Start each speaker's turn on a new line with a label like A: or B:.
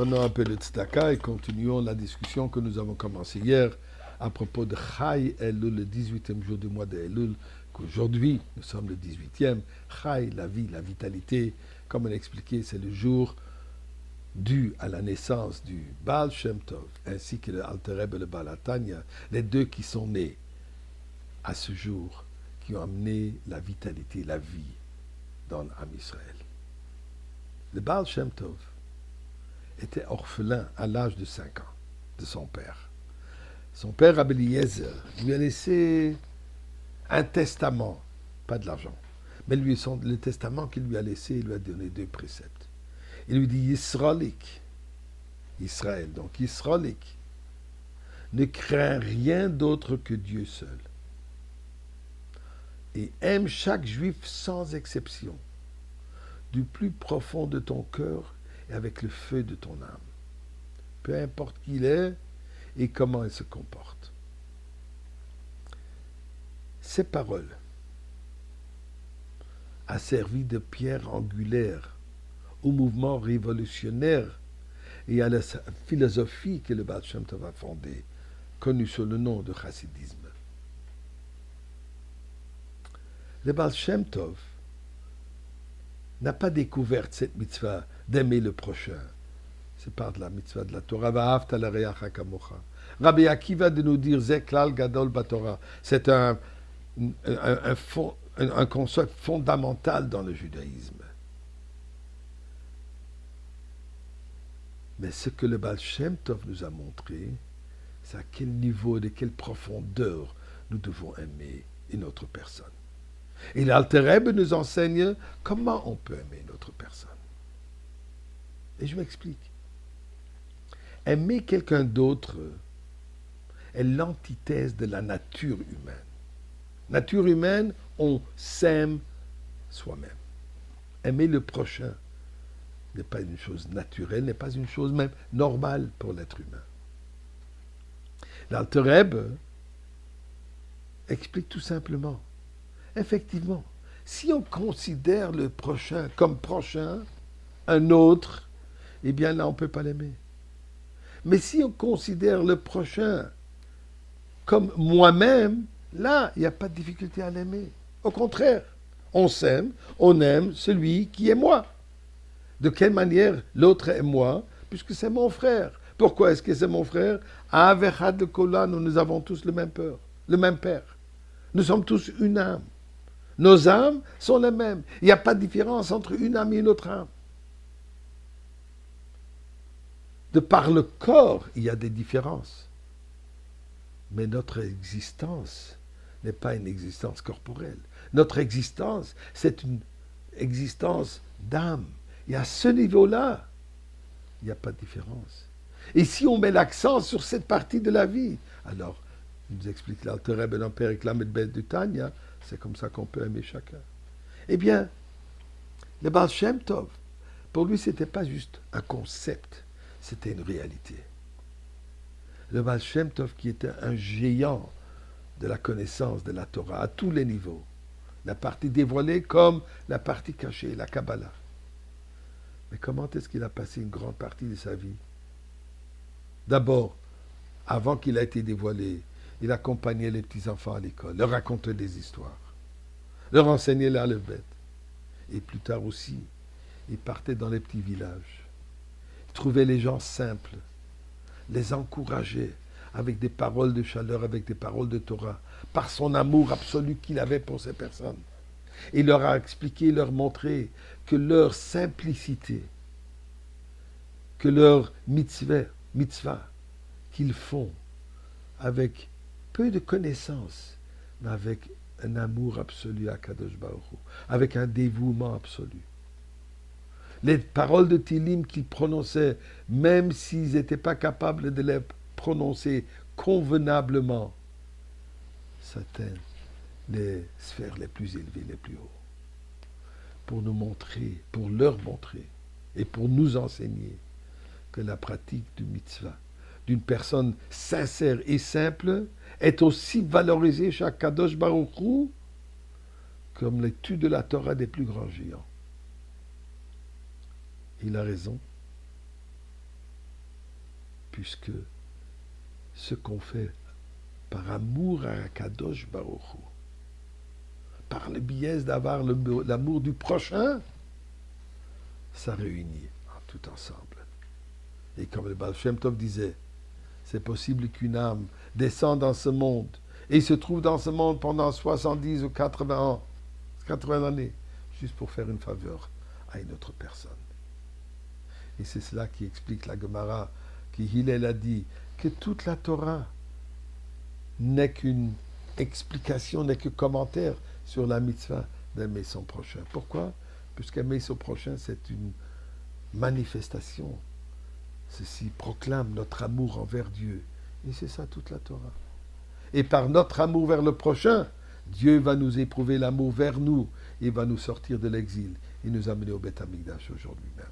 A: Reprenons un peu le tzedaka et continuons la discussion que nous avons commencée hier à propos de Chai Elul, le 18e jour du mois de Elul, qu'aujourd'hui, nous sommes le 18e. Chai, la vie, la vitalité, comme on a expliqué, c'est le jour dû à la naissance du Baal Shem Tov, ainsi que le Alter Rebbe et le Baal HaTanya, les deux qui sont nés à ce jour, qui ont amené la vitalité, la vie dans l'Am Israël. Le Baal Shem Tov était orphelin à l'âge de 5 ans de son père. Son père, Rabbi Eliezer, lui a laissé un testament, pas de l'argent, mais le testament qu'il lui a laissé, il lui a donné 2 préceptes. Il lui dit Yisraelik, Israël, donc Yisraelik, ne crains rien d'autre que Dieu seul. Et aime chaque juif sans exception, du plus profond de ton cœur et avec le feu de ton âme. Peu importe qui il est et comment il se comporte. Ces paroles a servi de pierre angulaire au mouvement révolutionnaire et à la philosophie que le Baal Shem Tov a fondée, connue sous le nom de chassidisme. Le Baal Shem Tov n'a pas découvert cette mitzvah d'aimer le prochain. C'est par la mitzvah de la Torah. Va'ahavta l'reacha kamocha. Rabbi Akiva de nous dire Zeklal Gadol Batorah. C'est un concept fondamental dans le judaïsme. Mais ce que le Baal Shem Tov nous a montré, c'est à quel niveau, de quelle profondeur nous devons aimer une autre personne. Et l'Alter Rebbe nous enseigne comment on peut aimer une autre personne. Et je m'explique. Aimer quelqu'un d'autre est l'antithèse de la nature humaine. Nature humaine, on s'aime soi-même. Aimer le prochain n'est pas une chose naturelle, n'est pas une chose même normale pour l'être humain. L'Alter Rebbe explique tout simplement. Effectivement, si on considère le prochain comme prochain, un autre, eh bien là, on ne peut pas l'aimer. Mais si on considère le prochain comme moi-même, là, il n'y a pas de difficulté à l'aimer. Au contraire, on s'aime, on aime celui qui est moi. De quelle manière l'autre est moi, puisque c'est mon frère. Pourquoi est-ce que c'est mon frère? Avechad Kola, nous avons tous le même père. Nous sommes tous une âme. Nos âmes sont les mêmes. Il n'y a pas de différence entre une âme et une autre âme. De par le corps, il y a des différences. Mais notre existence n'est pas une existence corporelle. Notre existence, c'est une existence d'âme. Et à ce niveau-là, il n'y a pas de différence. Et si on met l'accent sur cette partie de la vie, alors, il nous explique l'Alter Rebbe dans Perek Lamed Bet du Tanya, c'est comme ça qu'on peut aimer chacun. Eh bien, le Baal Shem Tov, pour lui, ce n'était pas juste un concept, c'était une réalité. Le Baal Shem Tov, qui était un géant de la connaissance de la Torah à tous les niveaux, la partie dévoilée comme la partie cachée, la Kabbalah. Mais comment est-ce qu'il a passé une grande partie de sa vie? D'abord, avant qu'il ait été dévoilé, il accompagnait les petits-enfants à l'école, leur racontait des histoires, leur enseignait l'alphabet. Et plus tard aussi, il partait dans les petits villages. Il trouvait les gens simples, les encourageait avec des paroles de chaleur, avec des paroles de Torah, par son amour absolu qu'il avait pour ces personnes. Il leur a expliqué, leur montré que leur simplicité, que leur mitzvah qu'ils font avec peu de connaissances, mais avec un amour absolu à Kadosh Baruch Hu, avec un dévouement absolu. Les paroles de Tilim qu'ils prononçaient, même s'ils n'étaient pas capables de les prononcer convenablement, c'était les sphères les plus élevées, les plus hautes, pour nous montrer, pour leur montrer, et pour nous enseigner que la pratique du mitzvah, d'une personne sincère et simple, est aussi valorisée chez Kadosh Baruch Hu comme l'étude de la Torah des plus grands géants. Il a raison. puisque ce qu'on fait par amour à Kadosh Baruch Hu, par le biais d'avoir l'amour du prochain, ça réunit tout ensemble. Et comme le Baal Shem Tov disait, c'est possible qu'une âme descende dans ce monde et se trouve dans ce monde pendant 70 ou 80 ans, 80 années, juste pour faire une faveur à une autre personne. Et c'est cela qui explique la Gemara, qui Hillel a dit que toute la Torah n'est qu'une explication, n'est que commentaire sur la mitzvah d'aimer son prochain. Pourquoi? Puisqu'aimer son prochain, c'est une manifestation. Ceci proclame notre amour envers Dieu. Et c'est ça toute la Torah. Et par notre amour vers le prochain, Dieu va nous éprouver l'amour vers nous et va nous sortir de l'exil et nous amener au Beth Amikdash aujourd'hui même.